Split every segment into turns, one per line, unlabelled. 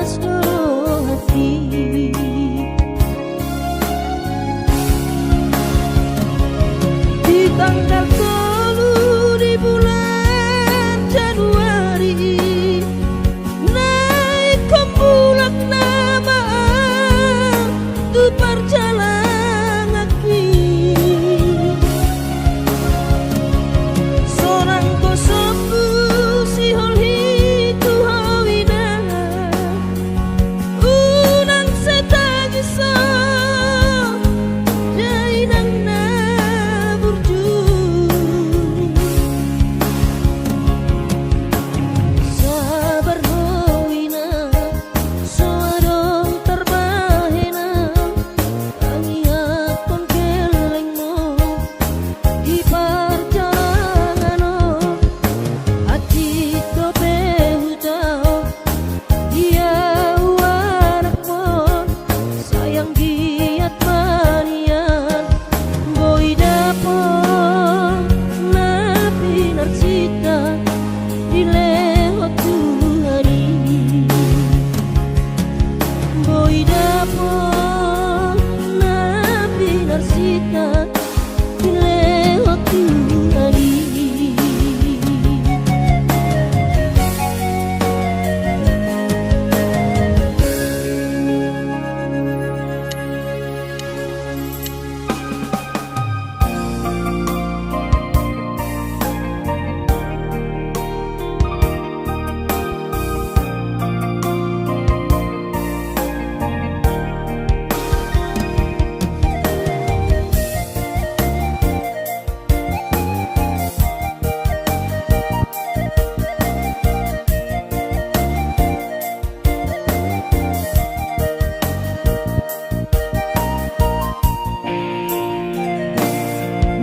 seluruh hati. Di tanggal 10 di bulan Januari, naik kumpulan nama tu perjalanan kaki. Seorang kosoku si holhi tu hawina, unang setagisa jainang na burju. Sabar hawina soadong terbahena, angiat kon kelengmo di perjalanan. Hati to behutau dia anakmu, sayang giat manian boy dapon napi narsita dilewat Tuhari. Boy dapon napi narsita dilewat Tuhari.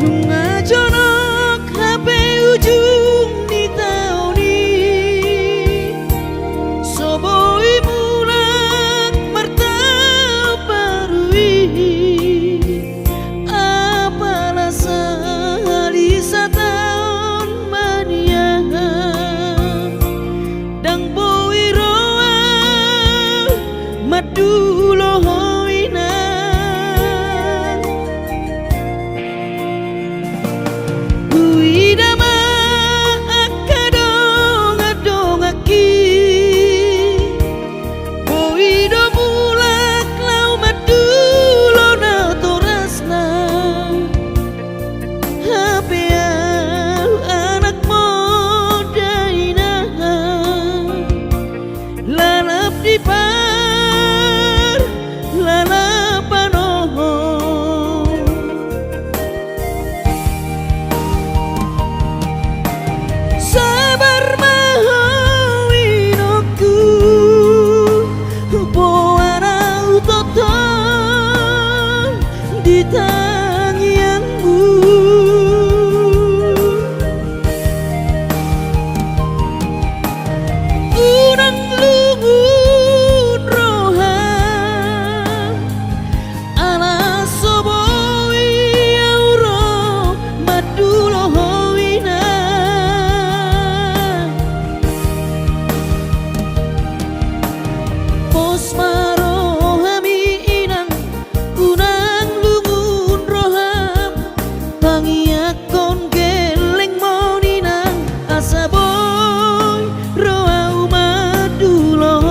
Nunga jonok HP ujung di tahun ini, soboi mulak mertau parui. Apalah sehari setahun mania, dang boi roa madulo hoina. Idama akadong adong aki, boido mulak lau madulo na torasna. Hapeau anak modaina, lalap di par lalapan sabar mahawinoku boana utoton di tangianmu. Unang lungun rohan ala soboi auro madulo howina. Pos marohami inang unang lungun roham, pangiakon geleng moninang asa boy roau madulo.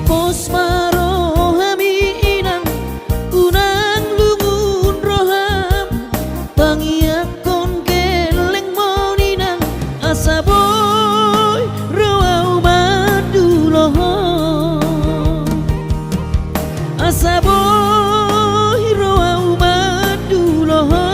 pos marohami inang unang lungun roham pangiakon keleng moninang asa boy roau maduloho asa boy roau maduloho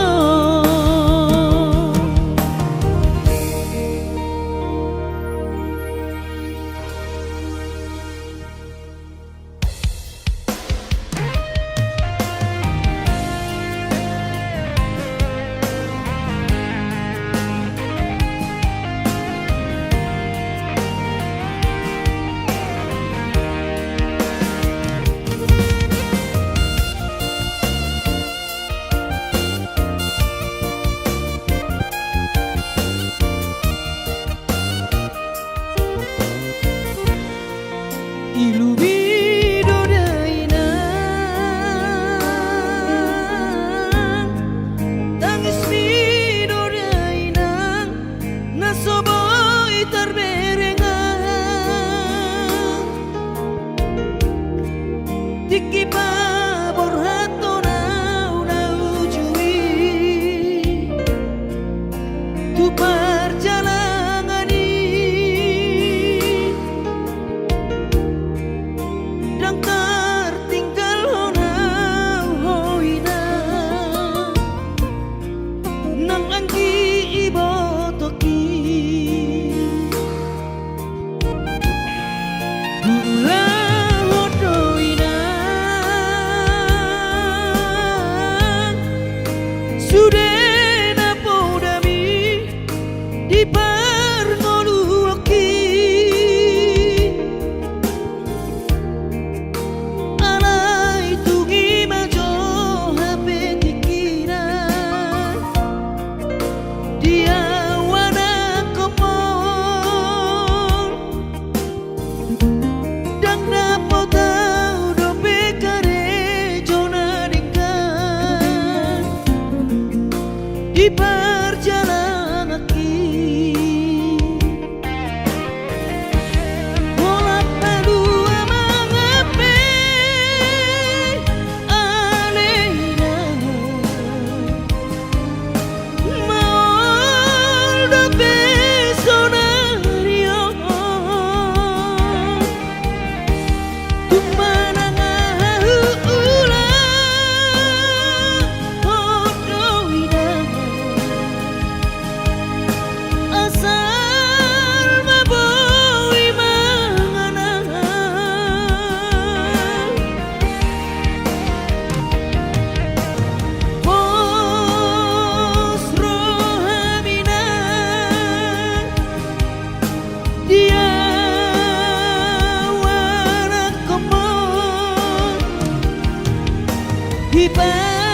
Ilumido dainang tangis mido dainang nasoboy terberengang tiki pabor hato na ujui tu perjalanan dan tertinggal honau hoina nang anggi ibotoki gula hodoina sudena podami di parngoluoki di perjalanan aki bolak balik mengape alena mau dope sonario kumanang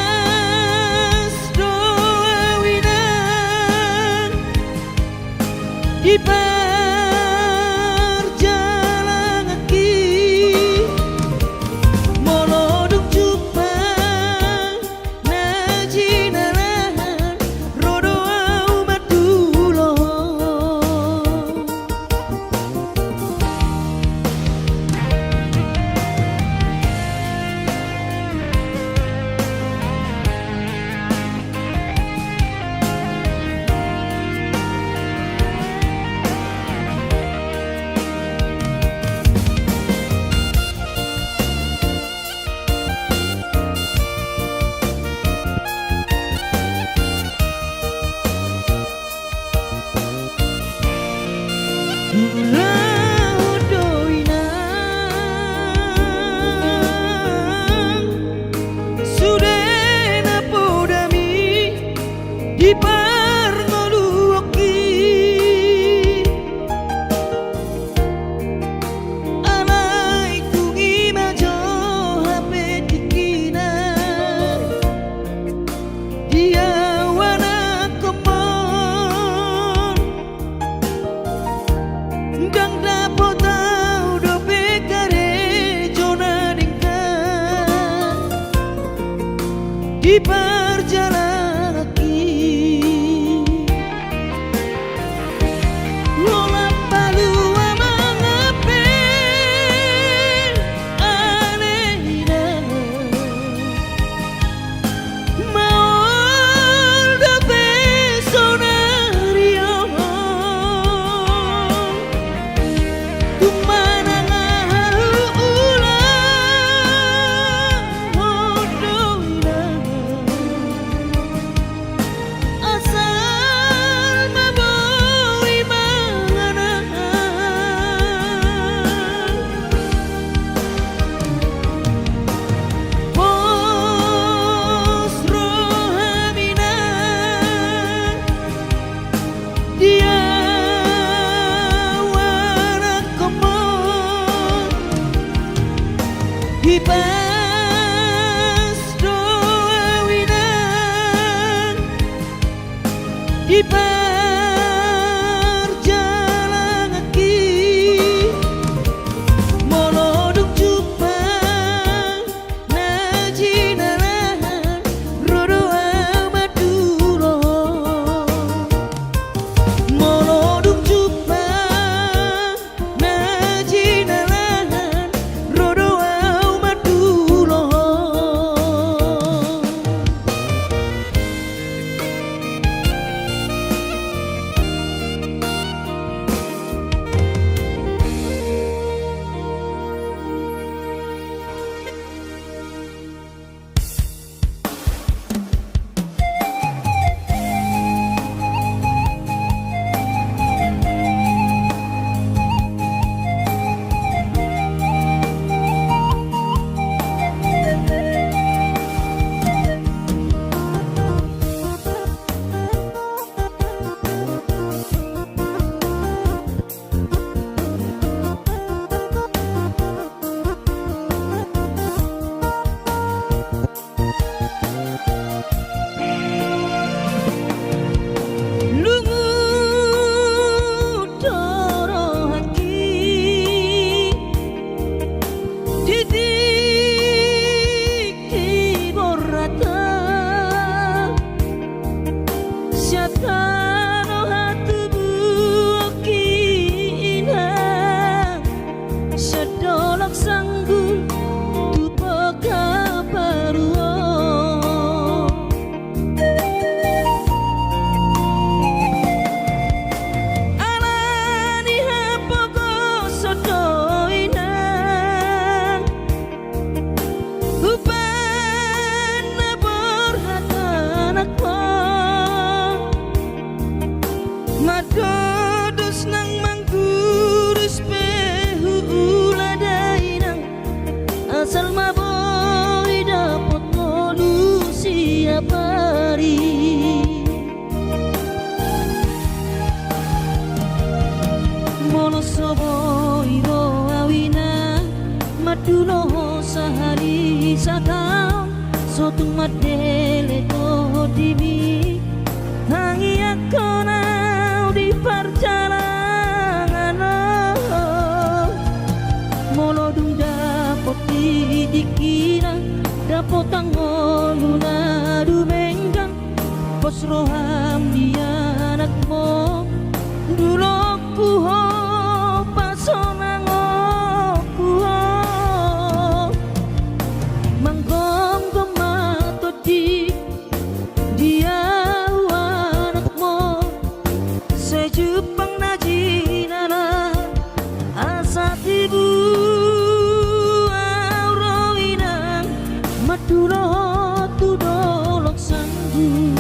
Ipas doa winang di perjalanan aki moloduk jupang najinaran rodoau madulo di parngoluoki alai tungi majo hape dikina dia wana komon dang dapotau dope kare jona dingkan di perjalanan pas doawinan di perjalanan ki moloduk jumpa najinaran rodo amaduro moloduk jumpa najinaran rodo amaduro. Madodos nang manggurus pehu uladainang asal maboy dapot ngolu siap hari monosobo iro awina madulo sahari satang sotung madele to dibi hangi akona di perjalanan molodung dapot dikira dapot tangoluna dumenggang pos roham dia anakmu dulu kuho pasonang kuho manggom gomato di dia Jepang najinana asa tibu auroinang madulo tudolok sanggu.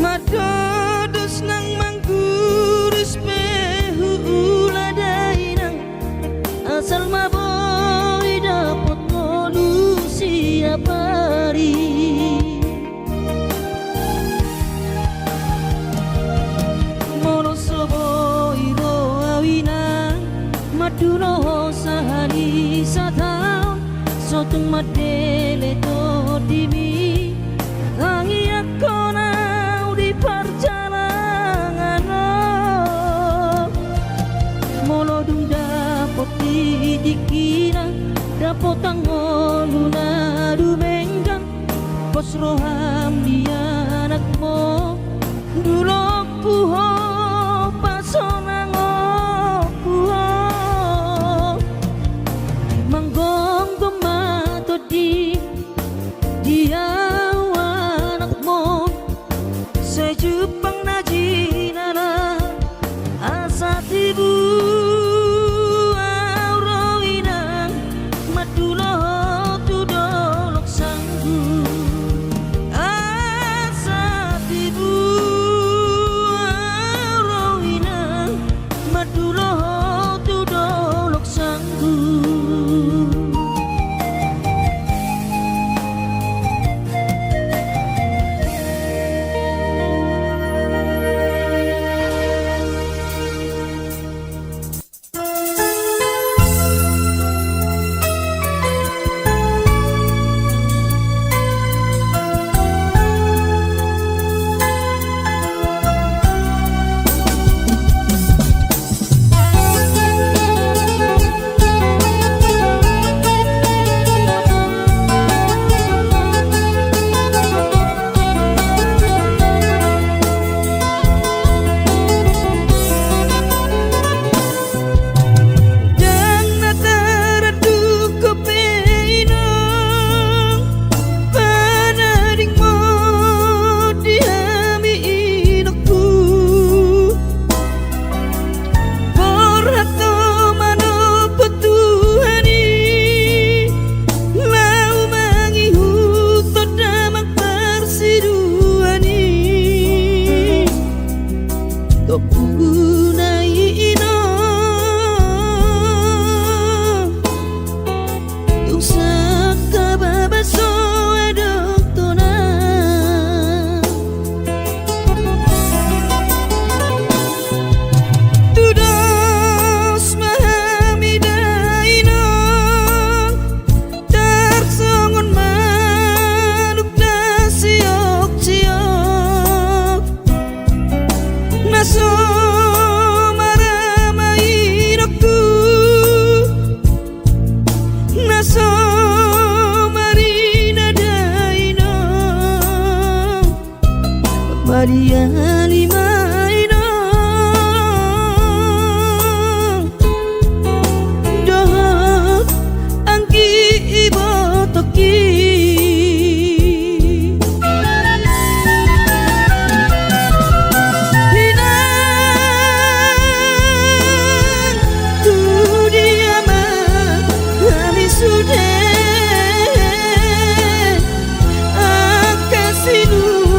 Madodos nang manggurus pehu uladainang asal maboy dapot ngolu siap hari monosobo iro awina madulo sahari satang sotung madele to dimi hangi akona di perjalanan molodung dapot dikira dapot tangoluna dumenggang pos roham dia anakmu dulu kuho pasonang kuho manggong gomato di madulo tudolok sanggu asa tibu rohina madulo tudolok sanggu Mariani maino dohot angki ibo toki hinan tu dia mah kami sudah akasinu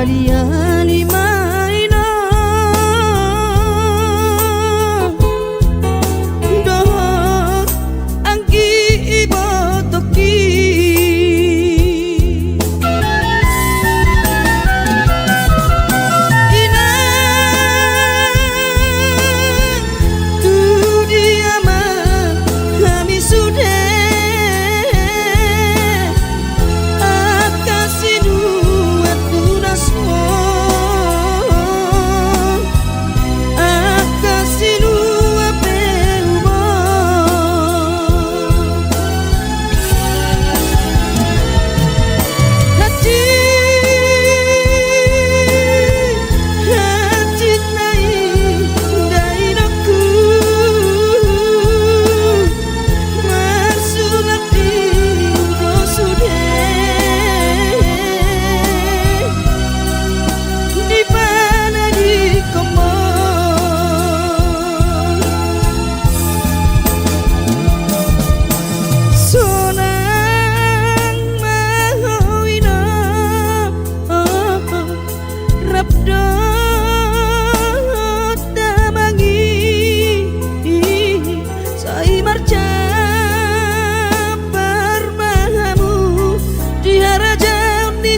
Mariani maino dohot angki ibo toki inan tu dia mah kami sudah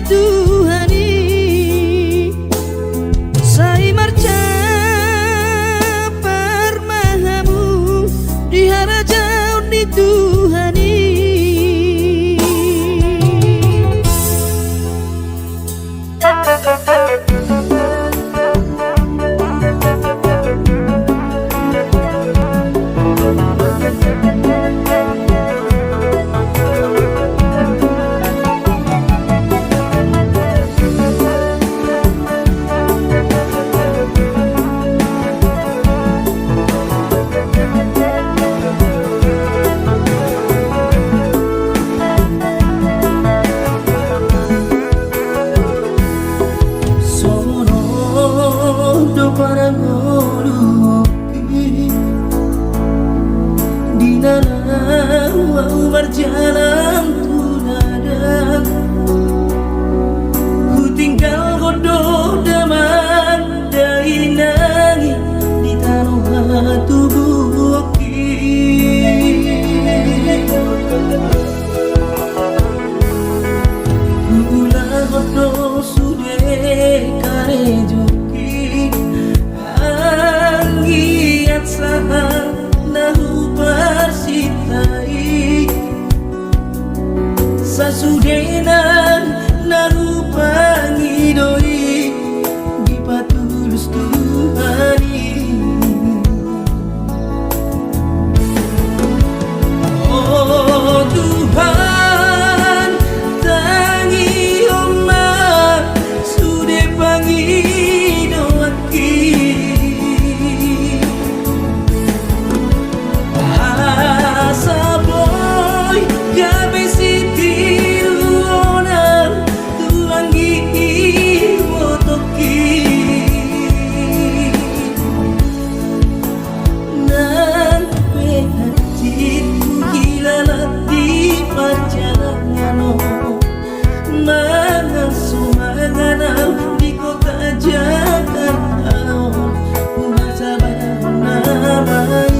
Tuhani Sai marca parmahamu dihara jauh di Tuhani
berjalan tuladang ku tinggal godoh daman dari nangi di tanah tubuh gula godoh sude kare juki anggiat sahang nahu persitai sasudenan narupangi doi di patulus Tuhani oh Tuhan tangi omah sude pangi doaki asa boy gabe siti di kota Jakarta masa namai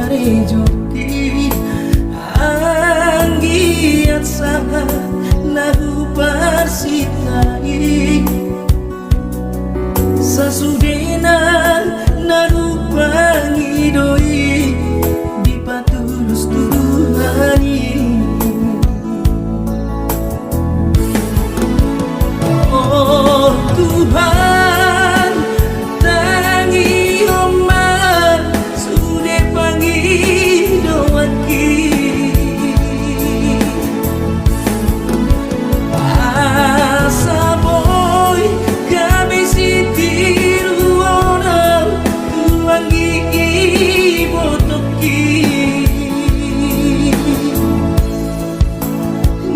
rejoki anggiat saha nahu persitai sasudenan nahu pangidoi di patulus Tuhani oh Tuhan tangi omah sude pangi doaki asa boy kami sitiru orang tuangi botoki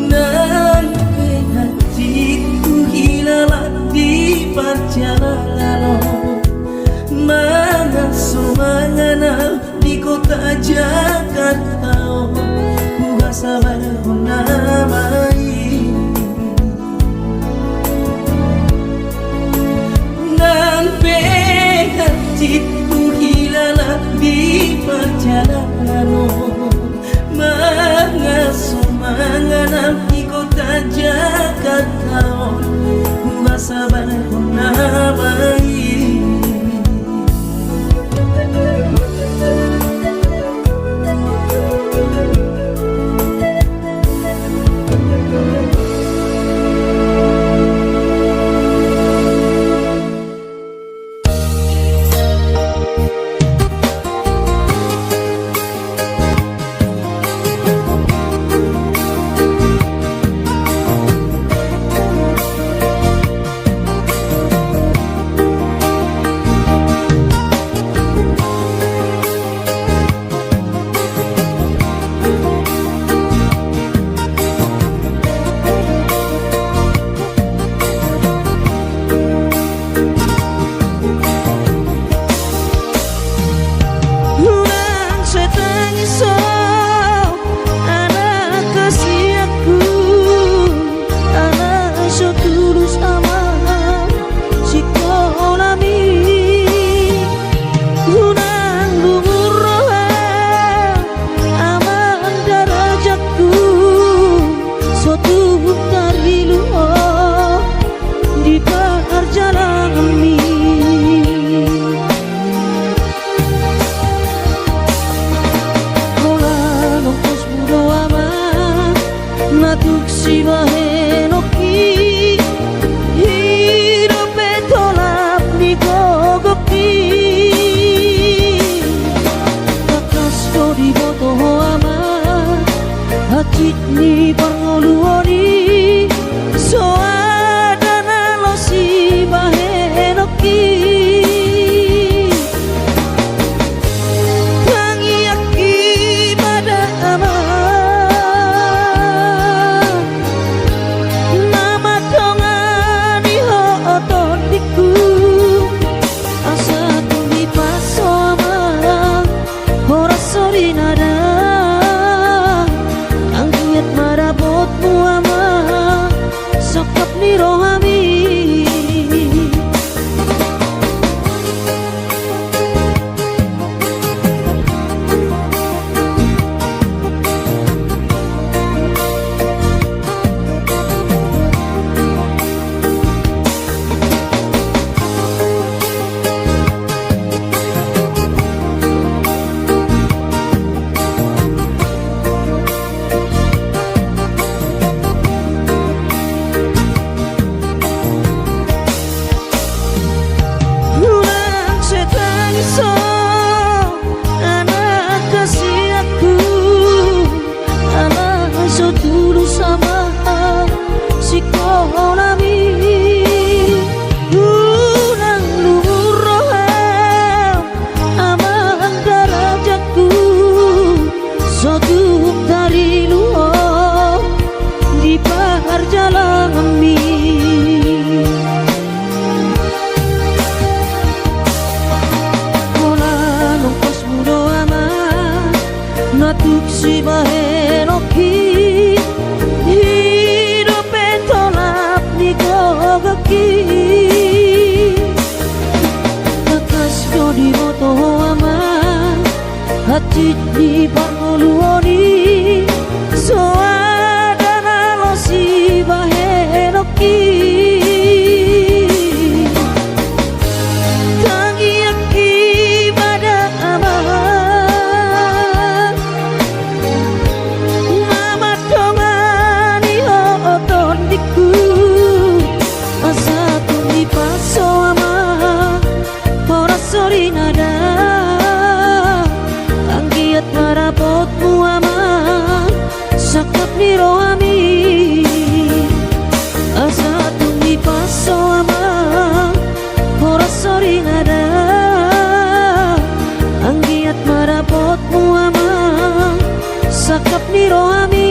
nan hatiku hilang di perjalanan mengasuh mengenal di kota Jakarta ku gak sabar namai nampe hatiku hilang di perjalanan mengasuh mengenal di kota Jakarta ku gak sabar namai
ni pangoluoni soadana lo si bahenoki tangi aki pada ama nama dongani ho otondiku asa tumi pasoma ora sori nada angkiat marabotmu ama sokap ni rohami anak kasih aku anak sotulu sama si kolami unang lurohem amang darajatku sotuk dari luo di parjalami natuk si bahenoki hidup petolap ni gogaki kakas ko di moto ama hati di pangoluoni soadana lo si bahenoki tangi aki pada ama sori nada angkiat marabotmu ama sakap ni rohami asa tumi paso ama ora sori nada angkiat marabotmu ama sakap ni rohami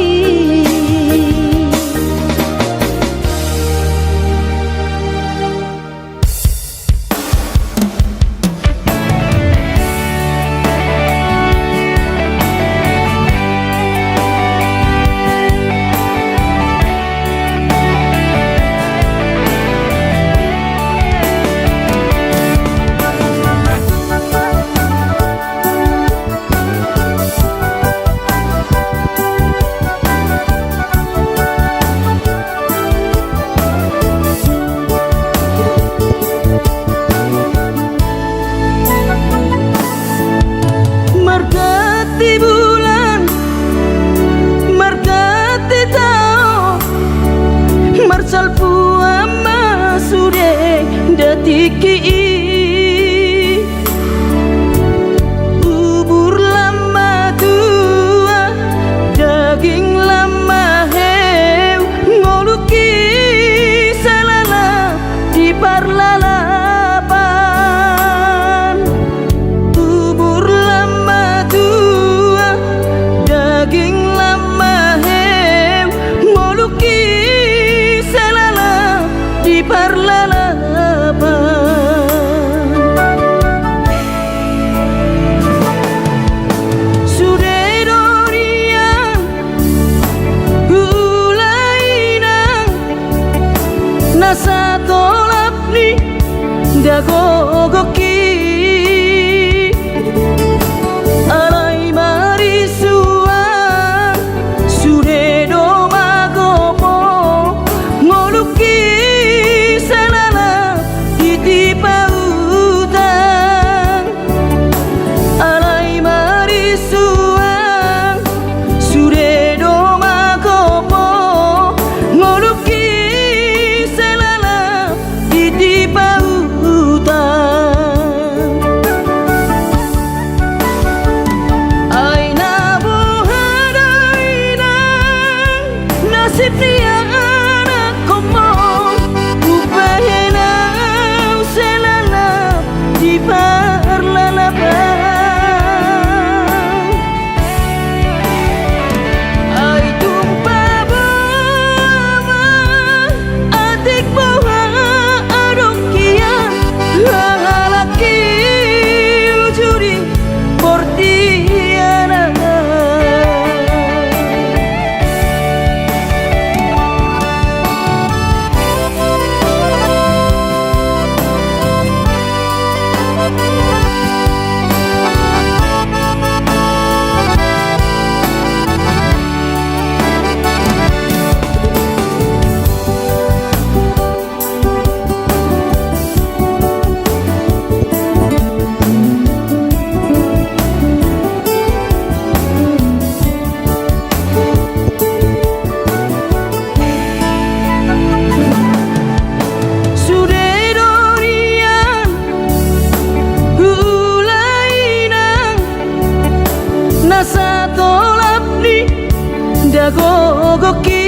magogoki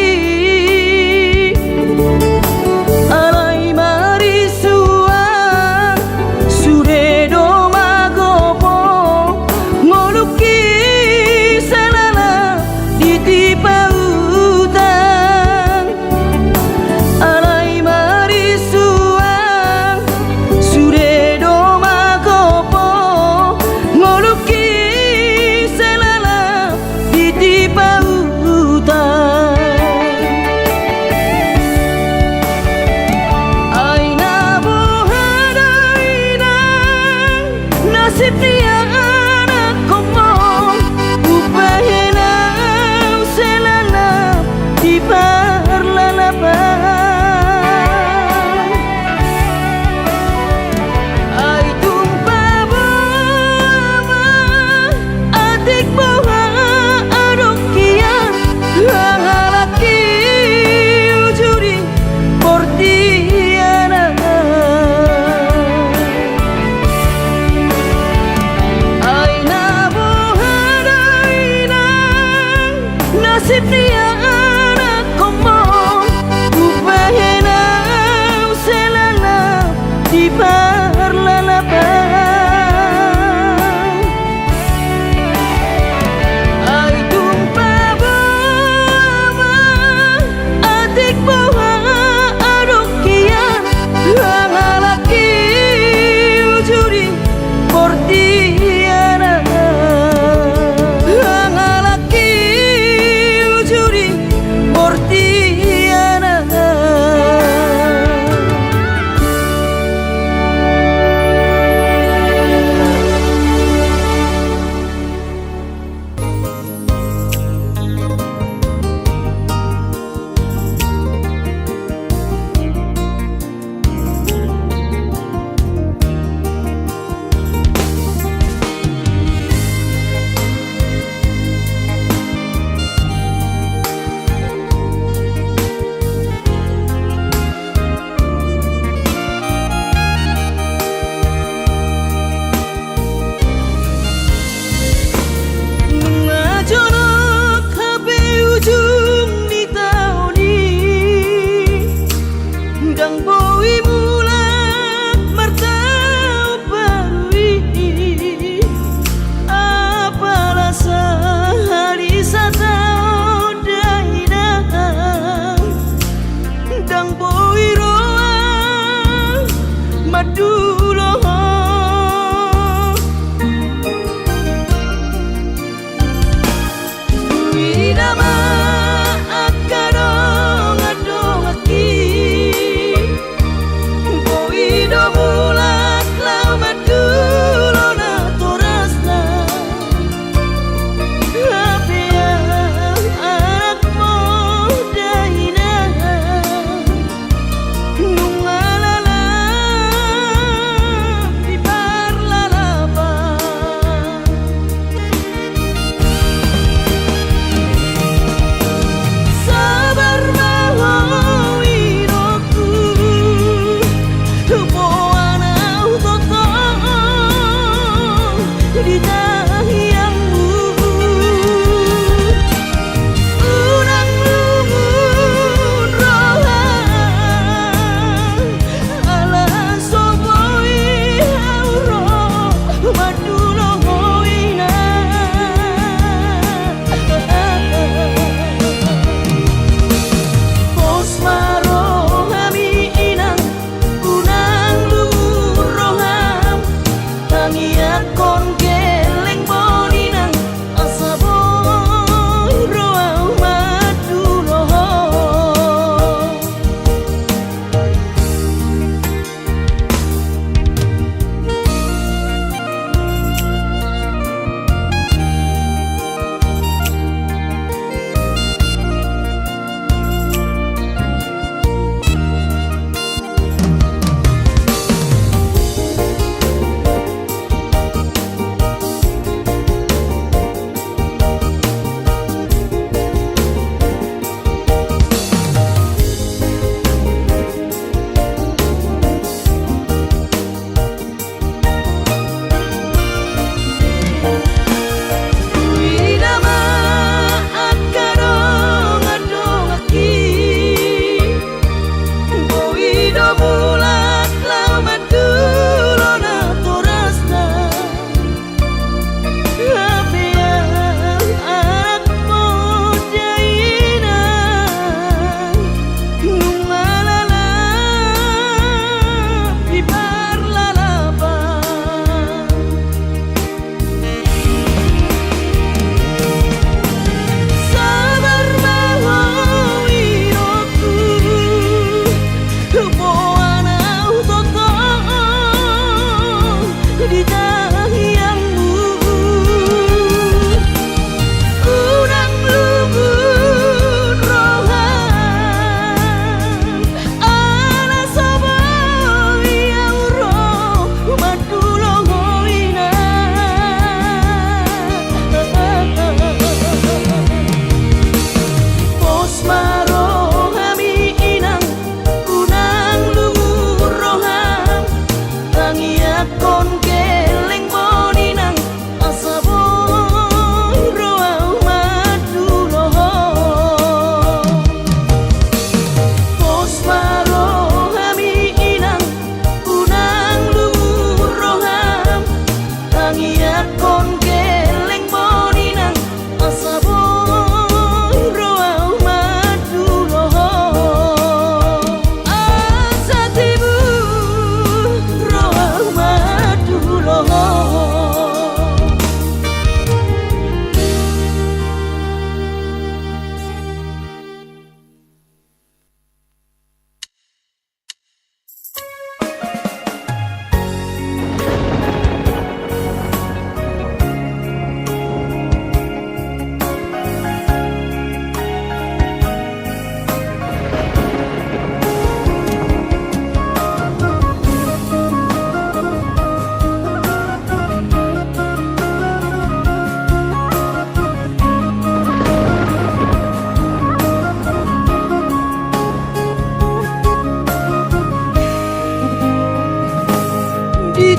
alai marisuang suredo magopo moluki salala ditipa utang alai marisuang suredo magopo moluki salala ditipa utang aina buhadaina nasib dia anak komong upahena selala di parlalapan ay tumpah bama adik bawa adokia halaki ujuri portiana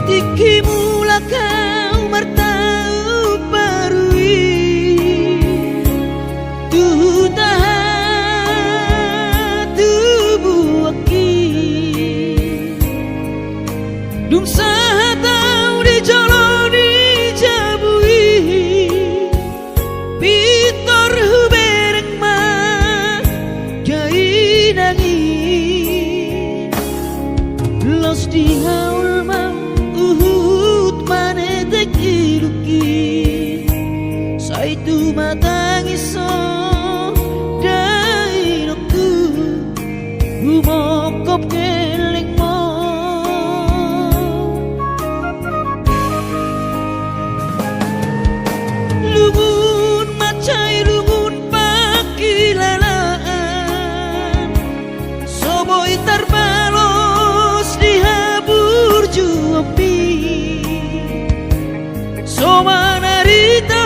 Tiki mula kau martau parui tuh tahan tubuh aki dum sahatau di jaloni jabui pitor hubereng ma jai nangin los di haul ma uhut manetek iluki saitu matangiso dainoku humokop geleng mo lumun macai lumun pakilalaan soboi tarbalos dihabur juapi Somanarita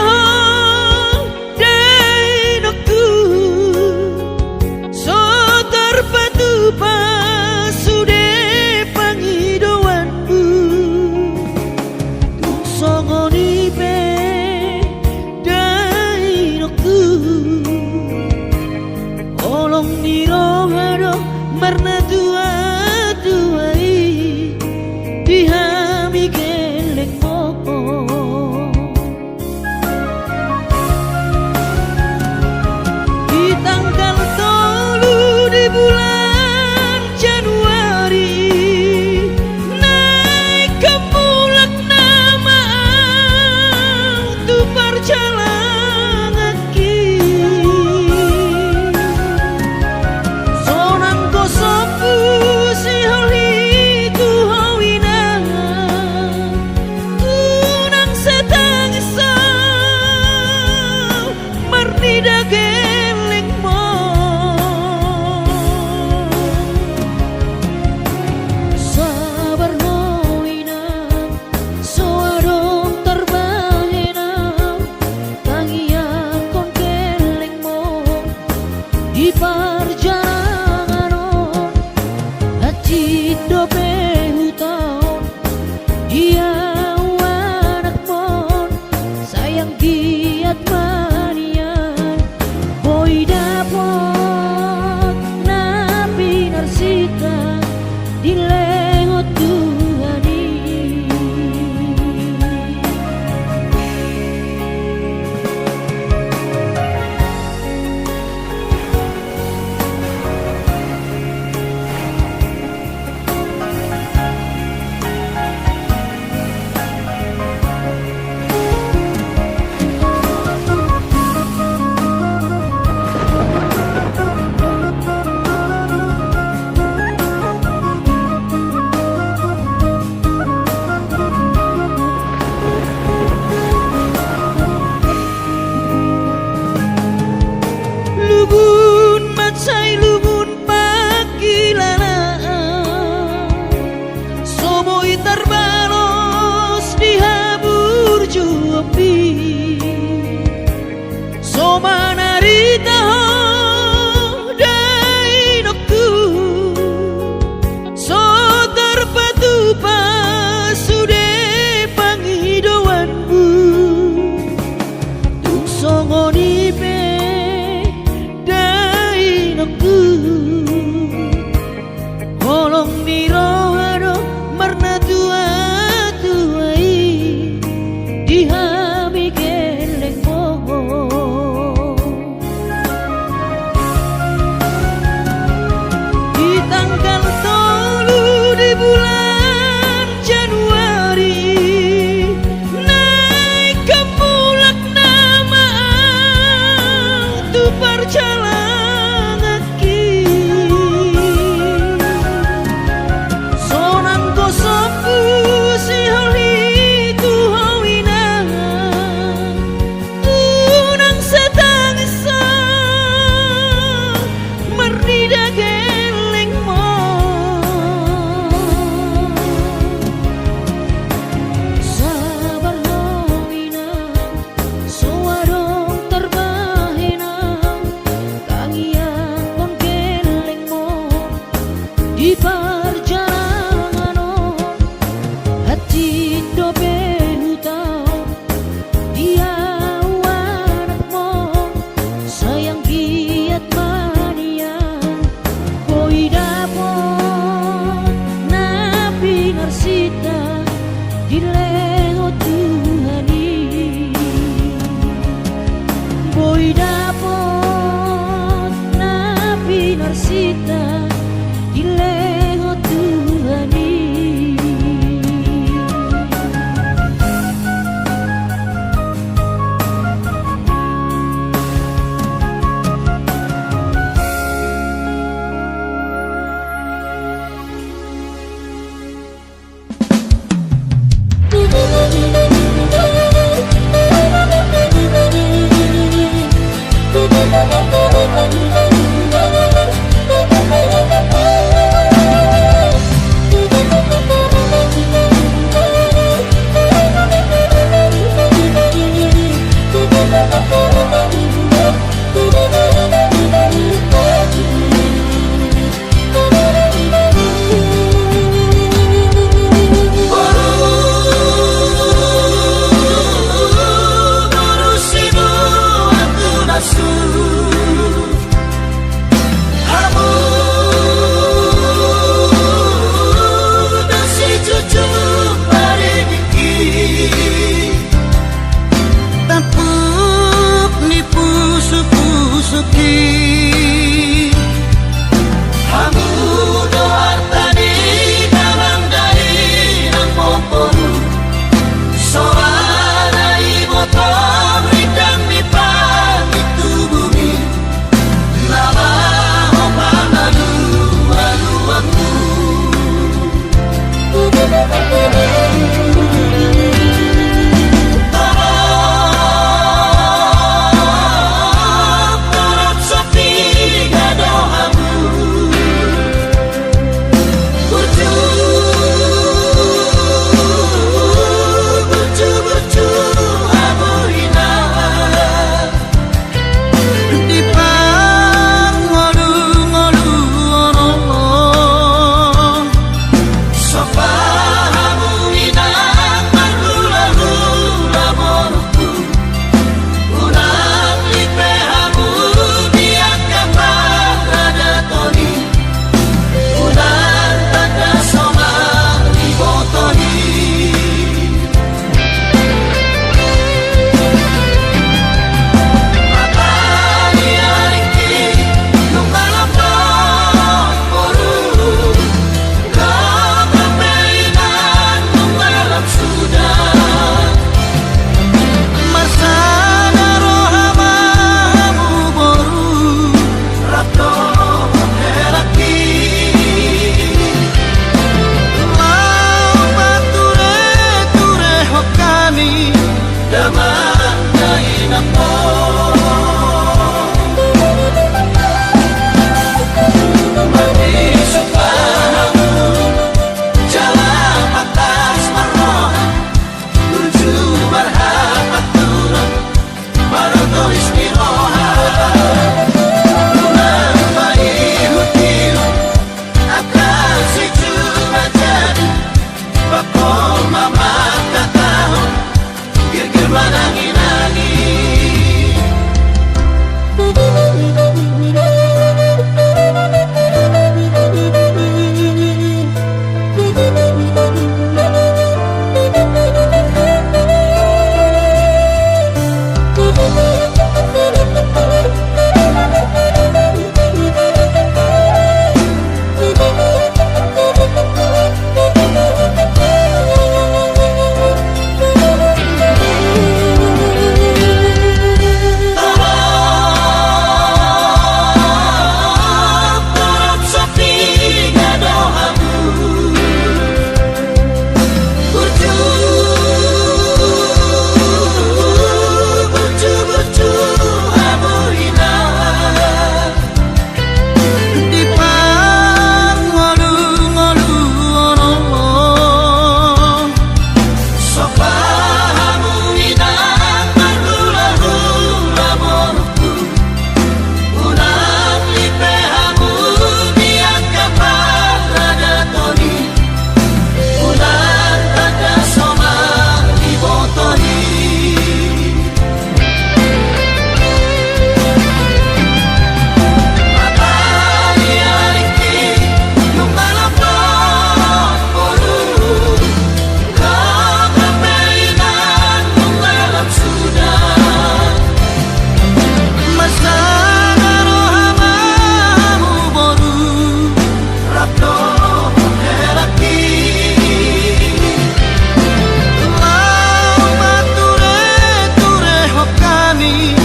kami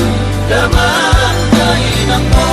daman kainang mo.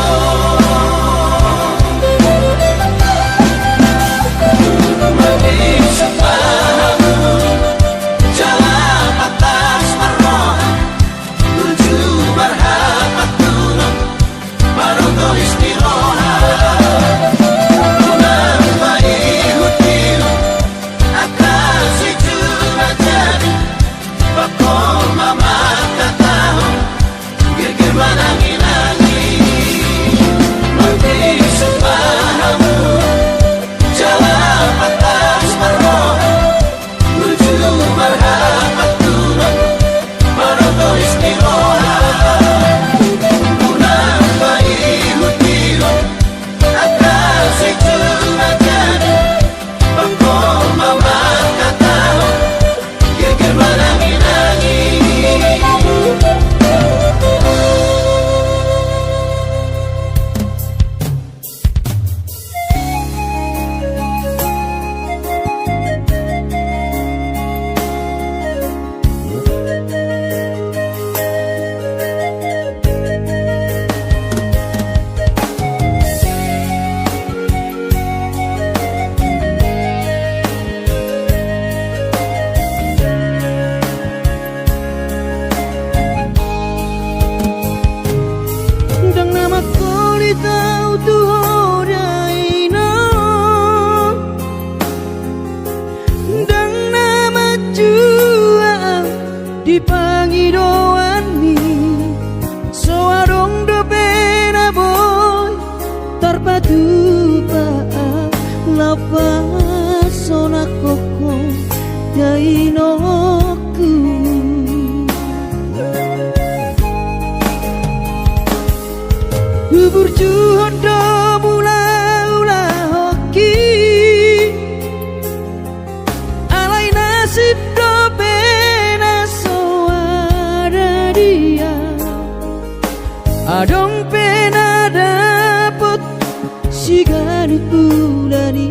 Dipangi doani soarong do pena boy terpadu paa lapas sona koko dainoku bubur juhon do mula hoki alai nasib do adong pena dapet si gadut bulani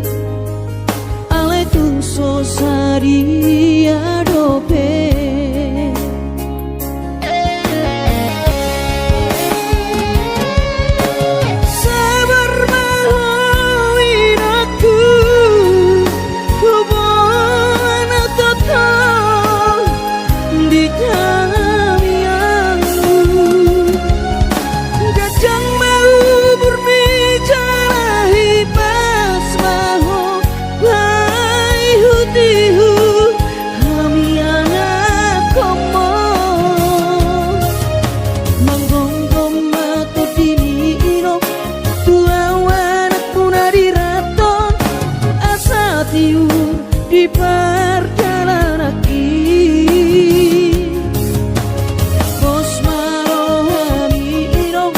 alai tung sosari adope sabar mahoin aku hubungan total di di perjalanan bos marohami ino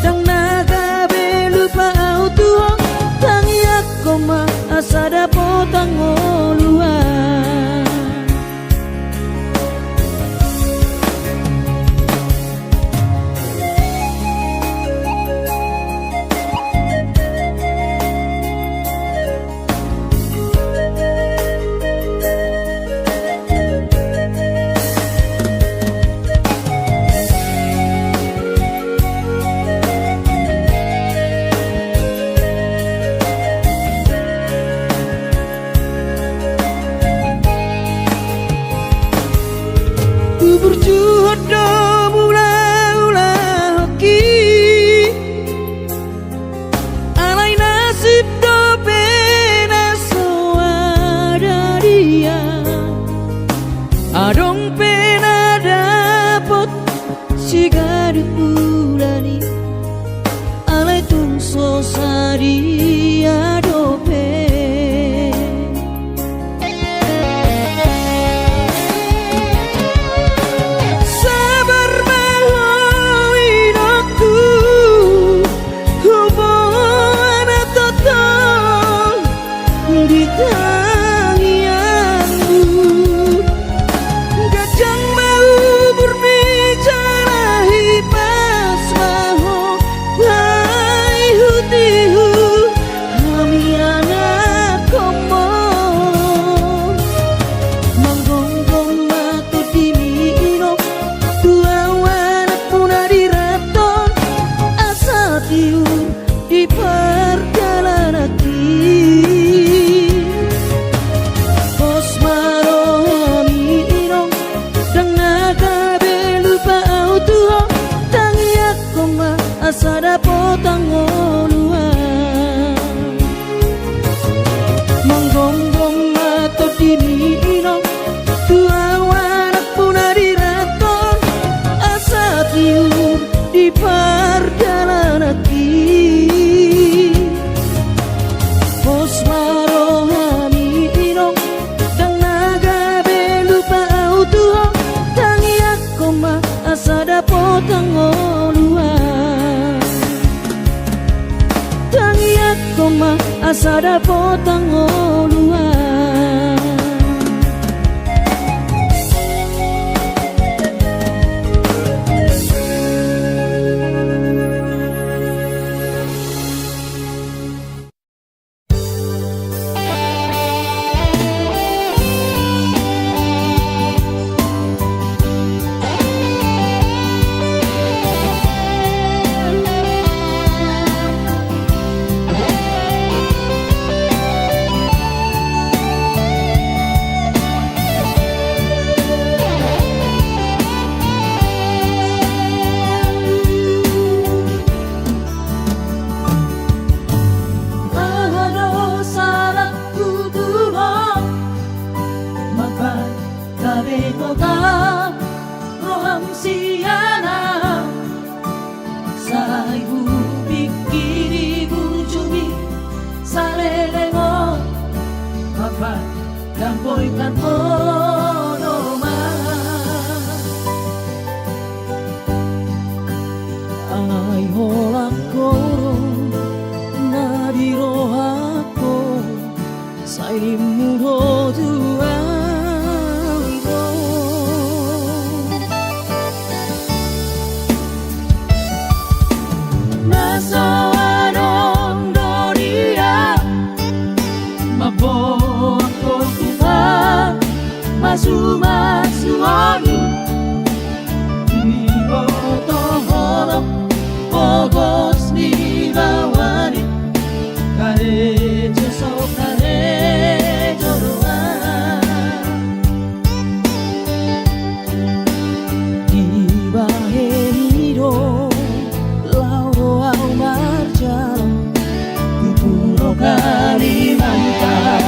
dang naga belupa autuo tang yakoma asada potang oluan berjuhud do mula hoki alai nasib do pena soada dia adong pena dapot si gadut bulani alai tung sosari adope ada potang oluan.
Roham siana sa ibubig kinibujumi sa lelengon magpagkampoy kantono
Ay holang koro nadirohako sa imuro dua.
Masumasuani Ibotoholo Pogos ni bawani Karejo so karejo doa
Ibahero Lauro au marjalo
Kupuro Kalimantan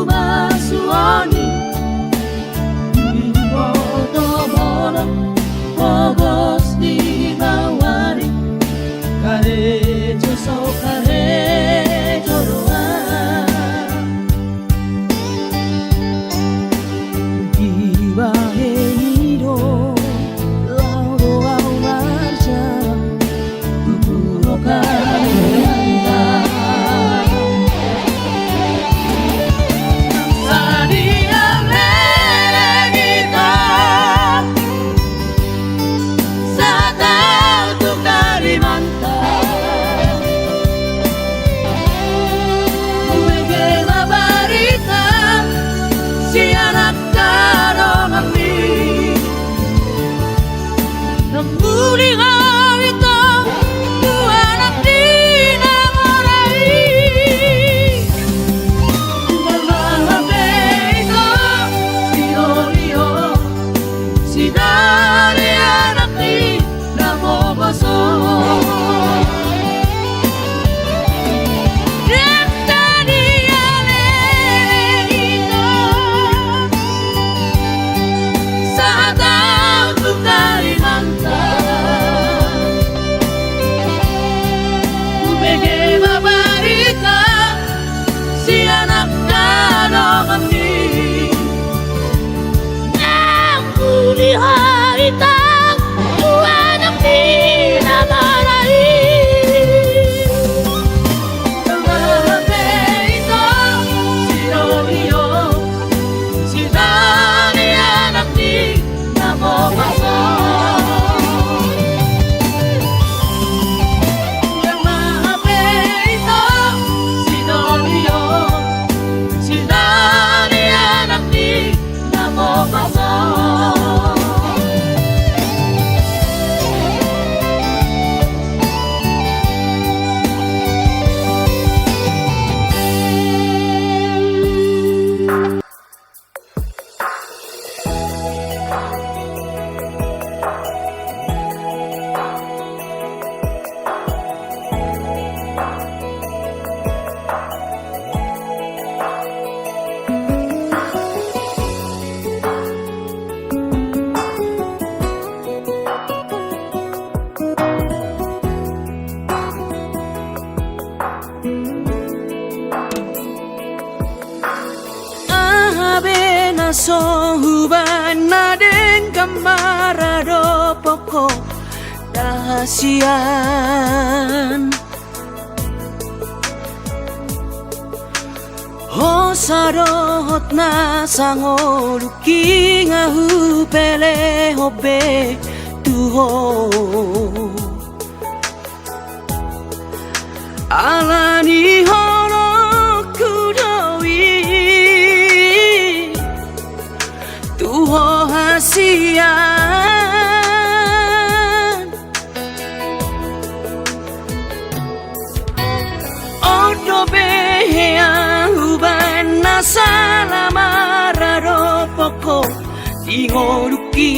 Masumasuani Ibotoholo Pogos ni bawani Karejo so karejo doa
Ibahero Lauro au marjalo
Kupuro Kalimantan Sa haitang buwan ang pinangarai. Namahape ito si Romeo, si Dani anak ni Namopaso. Namahape ito si Romeo, si Dani anak ni Namopaso.
Sohubana den kamarado poko rahasian Hosarot na sangoluki ngahu pele hobe tuho Alani horo kudowi Tuho hasian Odo behea hubana salamararo poko Ingoruki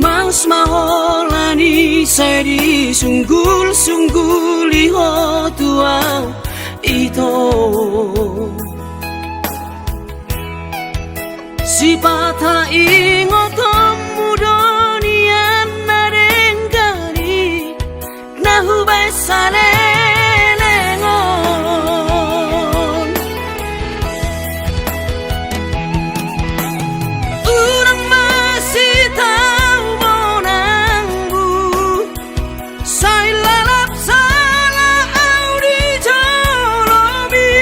Mas maholani sedi sunggul-sunggul iho tuau ito Sipata ingotom mudonian narengkari Nahubay salengon Urang masih tahu monangbu Say lalap salah audi jolomi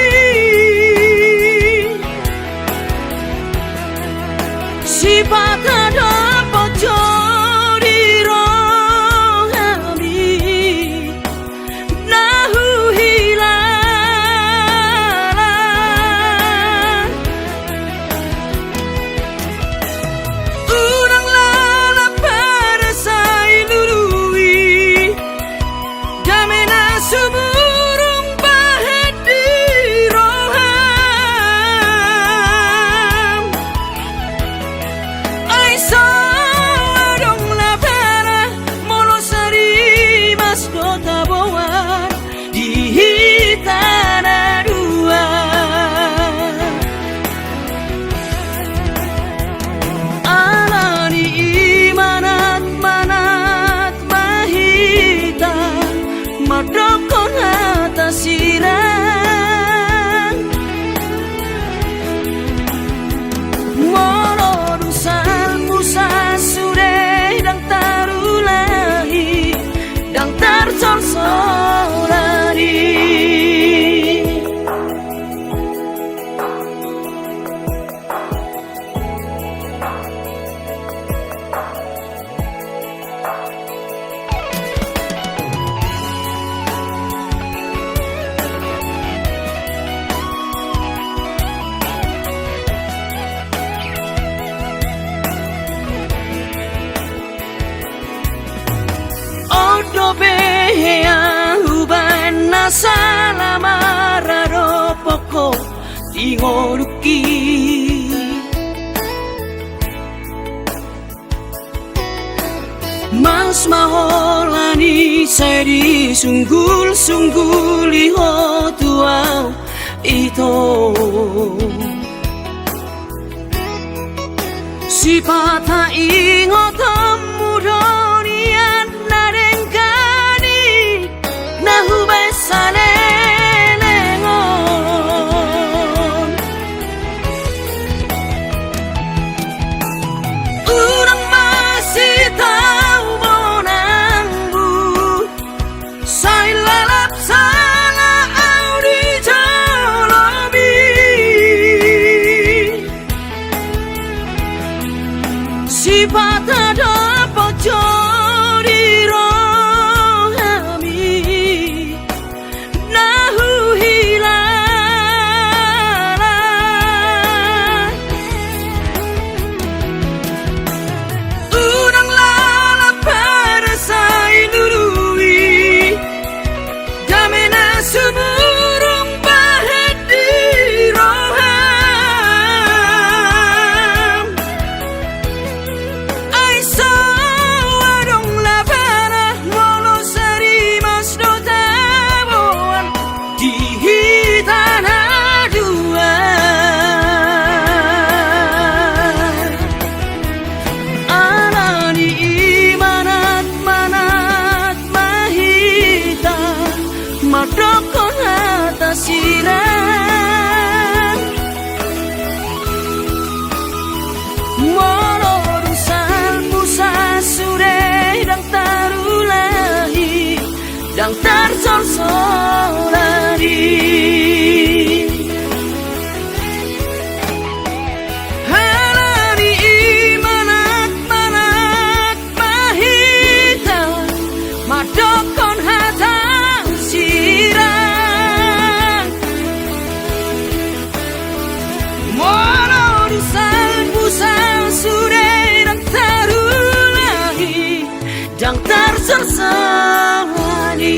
Sipata dapat jodi rohami Nahu hilang Urang lalap pada say lului Damena suburung bahet di roham Ay sawadong lapera monosari mas kota bawa di hitana dua Alani manat mahita madokon hatasiran Moro dusan musa sure dang tarulahi dang tarsorsorani Odo behea hubana salamararo poko ingoruki Mas maholani sedi sunggul-sunggul iho tuau ito Sipata ingotom mudonian narengkani Nahubay salengon irang Moro rusal musa sure dang tarulahi dang tarsorsorari Halani manak-manak mahita madokon hatang sirang Moro rusal busal sure dang tarulahi dang tarsorsorani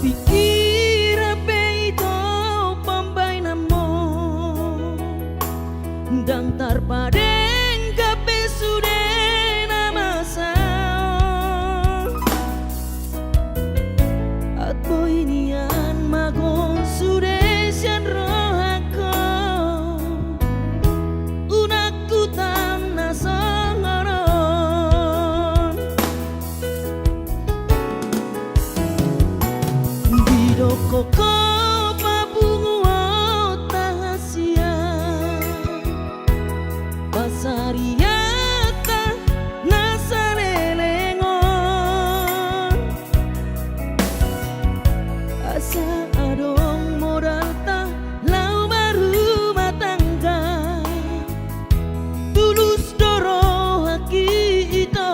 Pikir peito pambay namo dang tarpadeng kape sude namasa at boy niyan magon sude siyan rohako unak kutam nasangaron Koko pabungu tahasia pasariata nasalelengon asa adong modal ta lau baru matangga tulus doro haki ito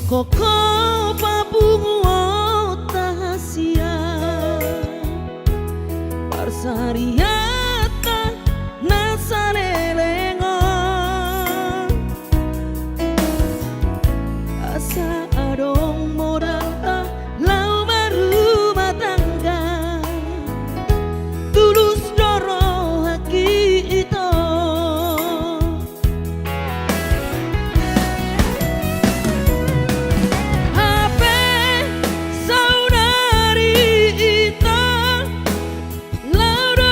Koko pabungu tahasia parsariata nasalelengon asa adong modal ta lau baru matangga tulus doro haki ito Saudari ita, laudo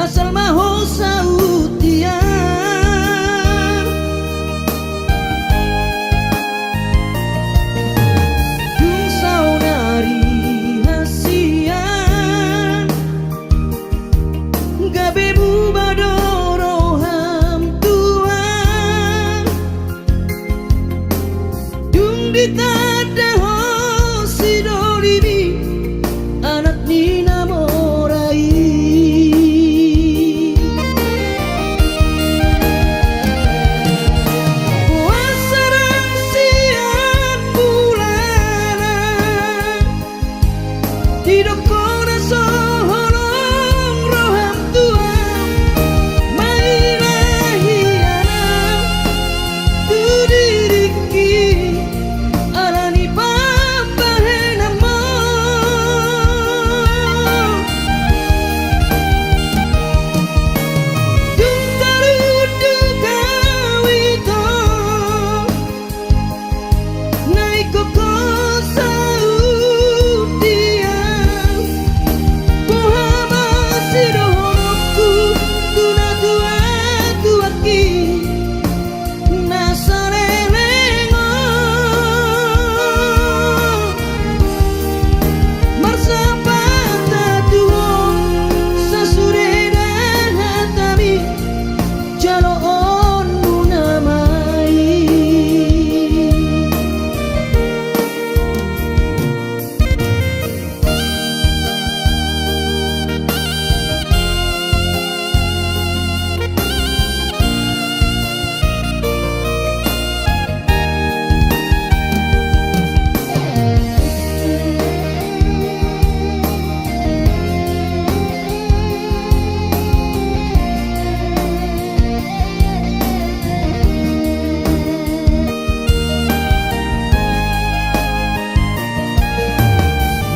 asal maho sautian dung saudari hasian gabe bubadoro ham tuan dung ditada ho sidoribi anak nina morai wasarang sian bulana tidak kona soholong roham tuan mairahiana tu diriki alani pampahenamo Dungkarudu kawito naiko kosa udian Pohama sirohoku tuna tua tuaki nasarelengo marsapata tuho sasureda hatami jalo on munamai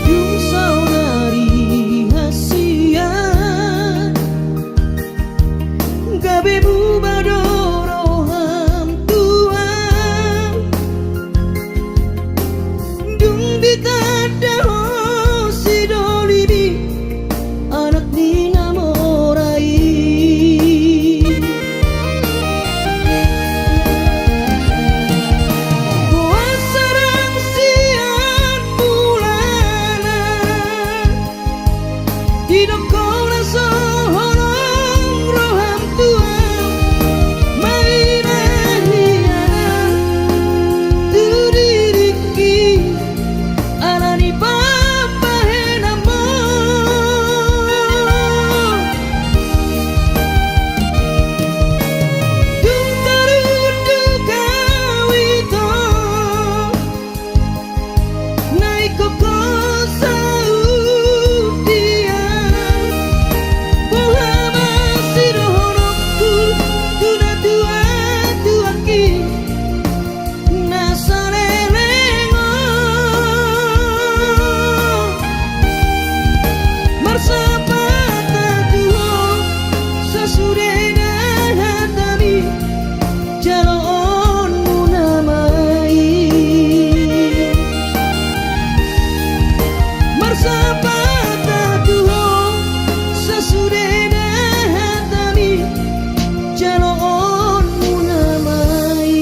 dung saudari hasian gabe bubadoro ham tuan dung ditada ho sidolibi anak nina morai wasarang sian bulana tidak kona soholong roham tuan mairahiana tu diriki alani pampahenamo Dungkarudu kawito naiko kosa udian Pohama sirohoku tuna tua tuaki nasarelengo marsapata tuho sasureda hatami jalo on munamai marsapata tuho sasureda hatami jalo on munamai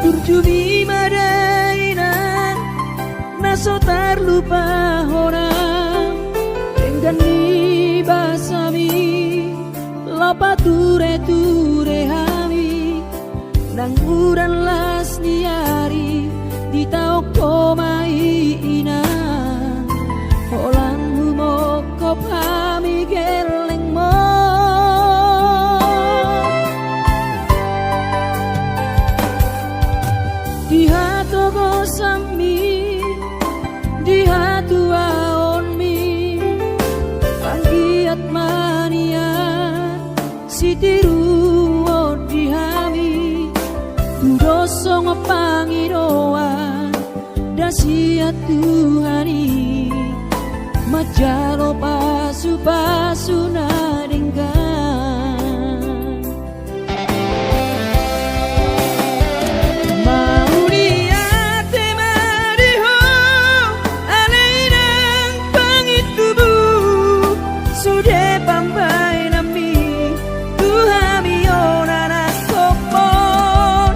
Turjumi madaina naso terlupa orang dengan ni basami lapa ture ture hami nang uran las niari di tau komai ina holang humoko pami geleng mo sami diha tuaon mi anggiat mania sitiru dihami dudosong pangiroan dasia Tuhani majalo pasu-pasu naringgan mau diate mariho alainang pangitubu sudah pambai nami Tuhami onana sopon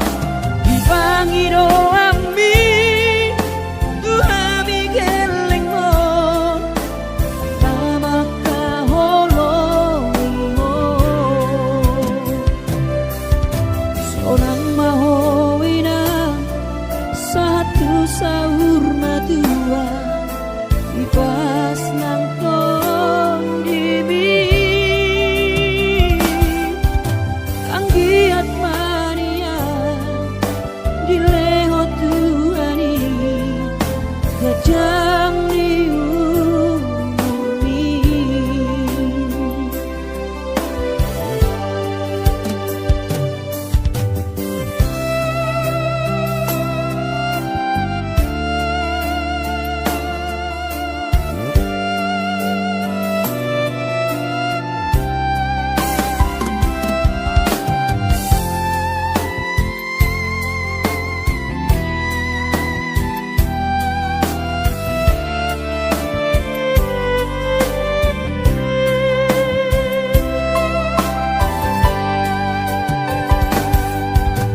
dipangiro ami Tuhami geleng mo seorang mahowina satu sahur matua ipas nangkong dimi anggiat mania dileho Tuhani gajang diumumi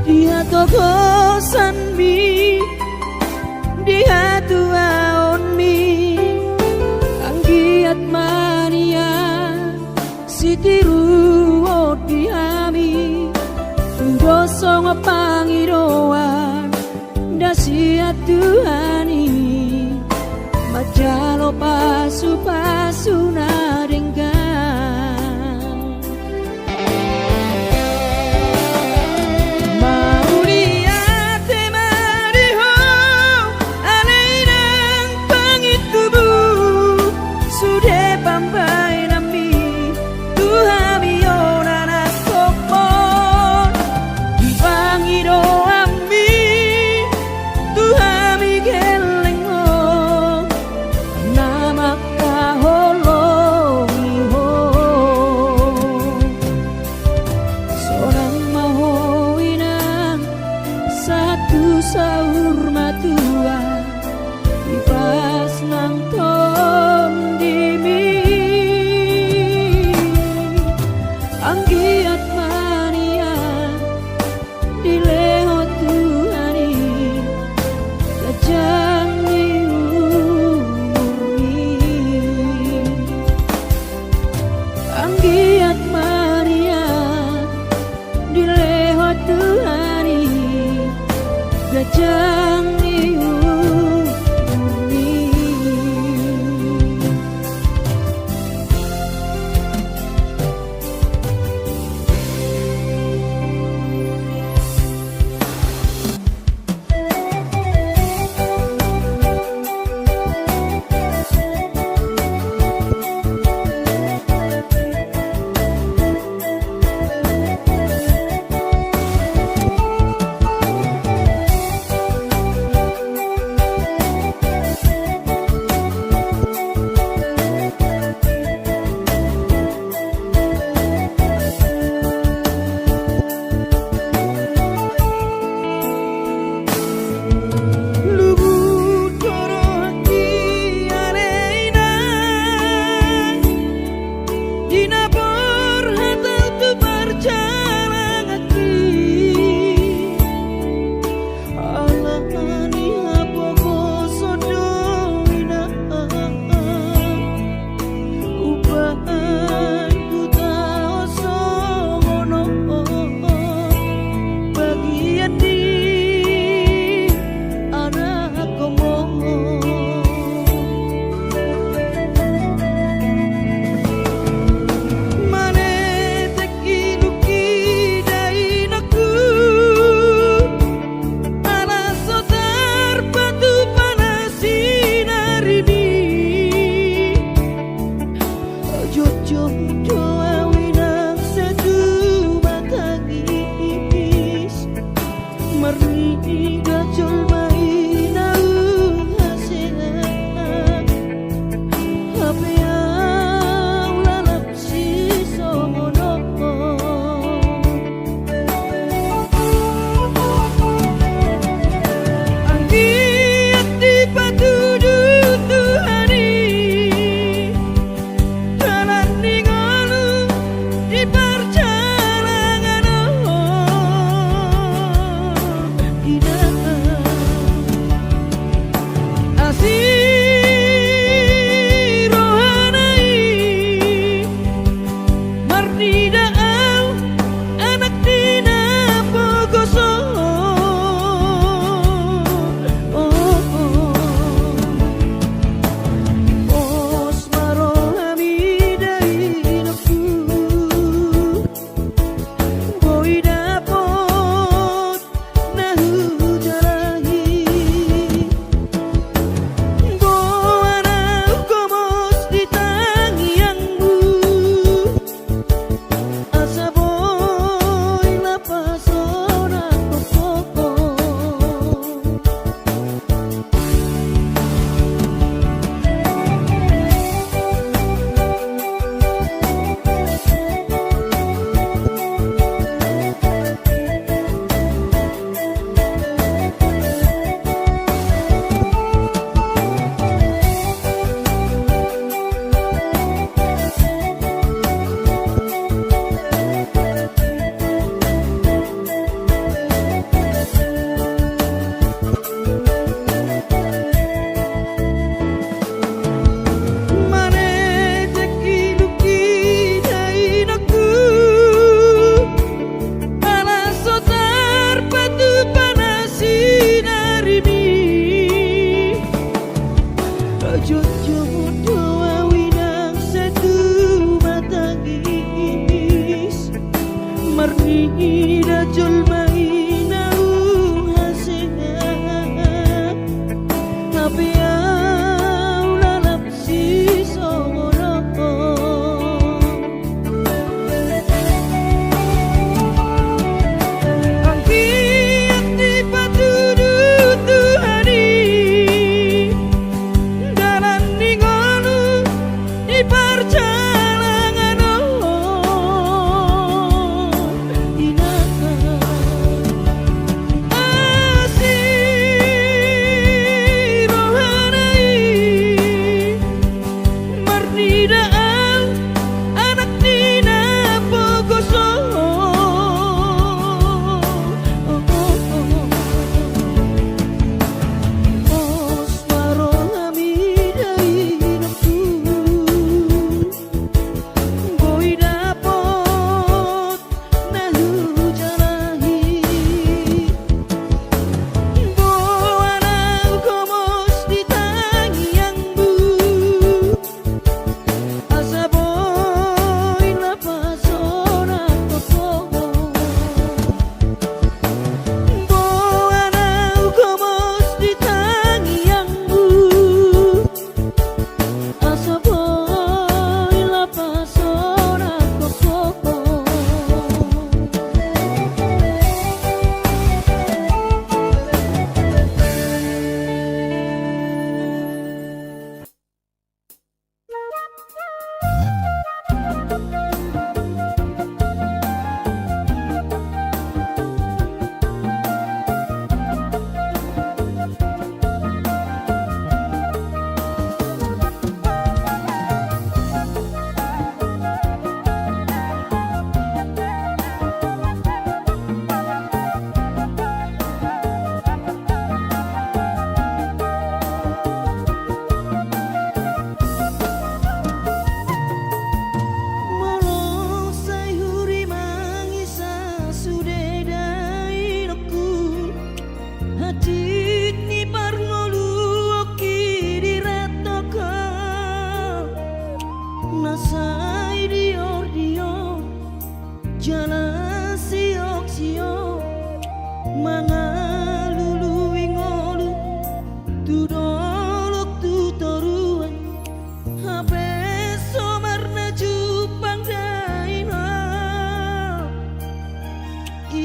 dia togosan mi dia tuaon mi anggiat mania sitiru dihami dosong pangiroan dasia Tuhani majalo pasu-pasu naringgan Nama kaholo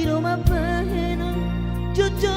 Iro mapena jojo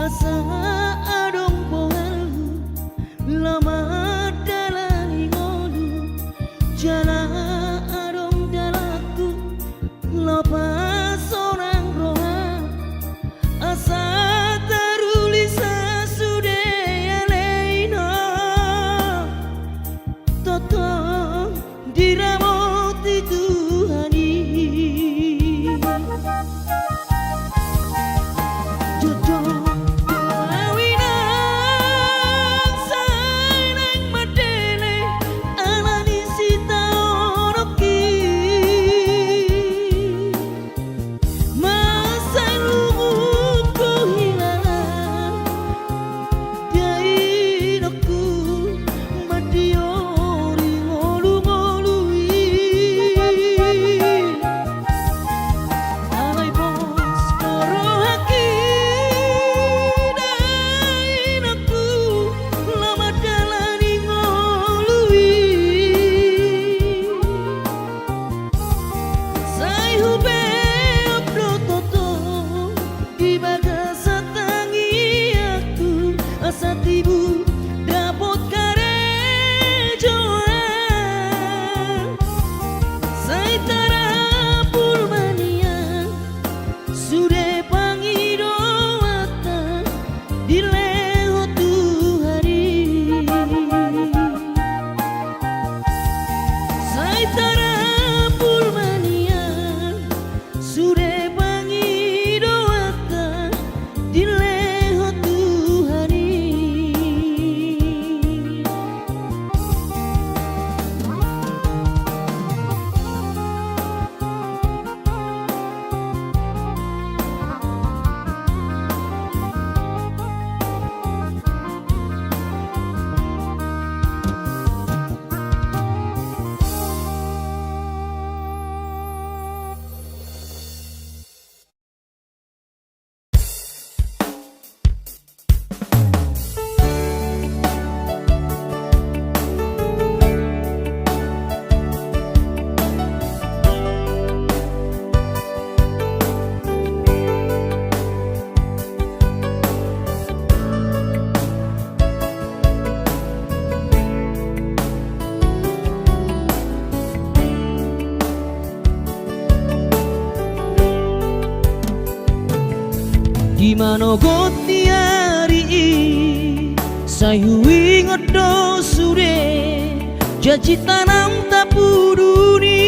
asa adong pohalu lama dalani ngolu jala adong dalaku lepas orang roha asa terulisa sudah leino toto diramoti Tuhani jojo awinan sanang madele alani sita oroki masa lugu hilang dainoku madiori ngolu-ngolui alai bos korohaki dainoku lama dalani ngolui sai hube obdo toto di bagasa tangi aku asa tibu dapot karejoan sai tarapul mania sude pangido wata dileho Tuhari sai tarapul mania sude pangido wata dileho Tuhari di mano goti hari sayu ngodo sure janji tanam tapuduni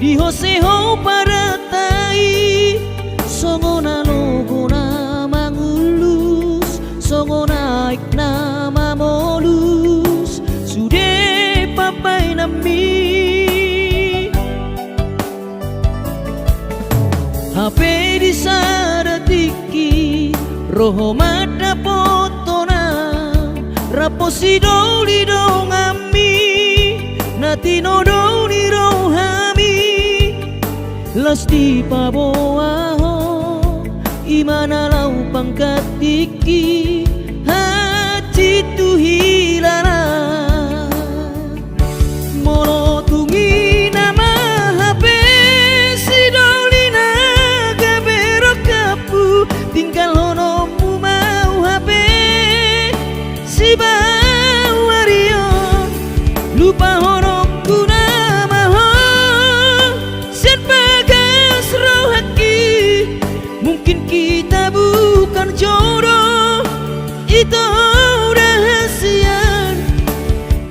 di hoseho paratai songona logona mangulus songona iknama molus sude papai nami HP di sadatiki roho mata potona raposi doli dongami nati nodoni rohami lasti paboaho imana lau pangkatiki haji tuhilana molo tungi nama HP sidolina gabero kapu tinggal honomu mau HP si bawario lupa honokku nama ho sen bagas rohaki mungkin kita bukan jodoh itu rahasian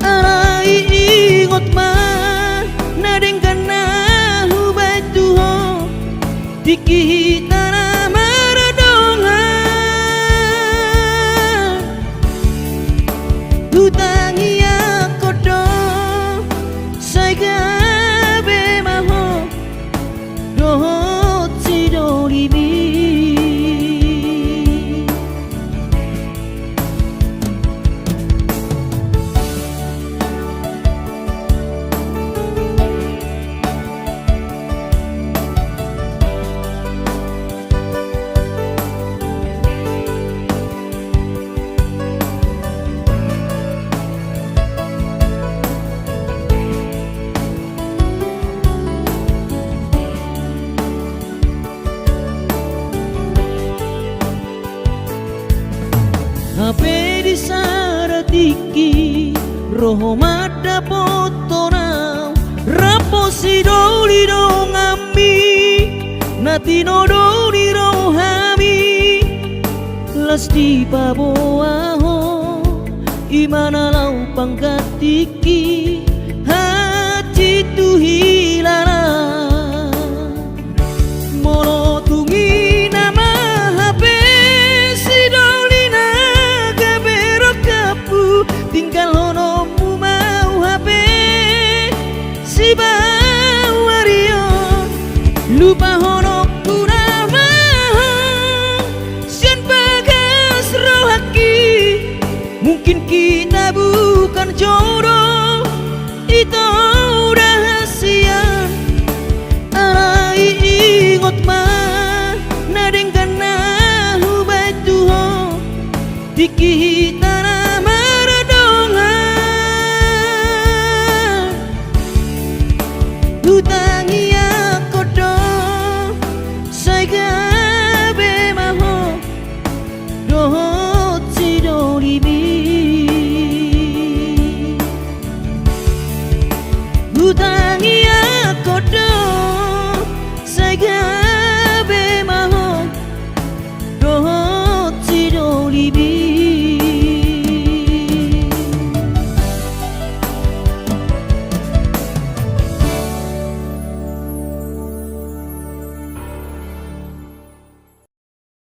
arai ingot mah nadeng kana hubai tuho dikita nama radongan hutangi akodo sai gabe maho dohot sidolibi HP di saratiki roho mada potona rapo si doli do ngami nati no doli rohami lasti paboaho imana lau pangkatiki hati tu hilala mono tungi nama HP si dolina gabero kapu tinggal hono mu mau HP si bawario lupa hono kunama sian bagas rohaki mungkin kita bukan jodoh itu rahasia arai ingot mah nadeng kana hubai tuho diki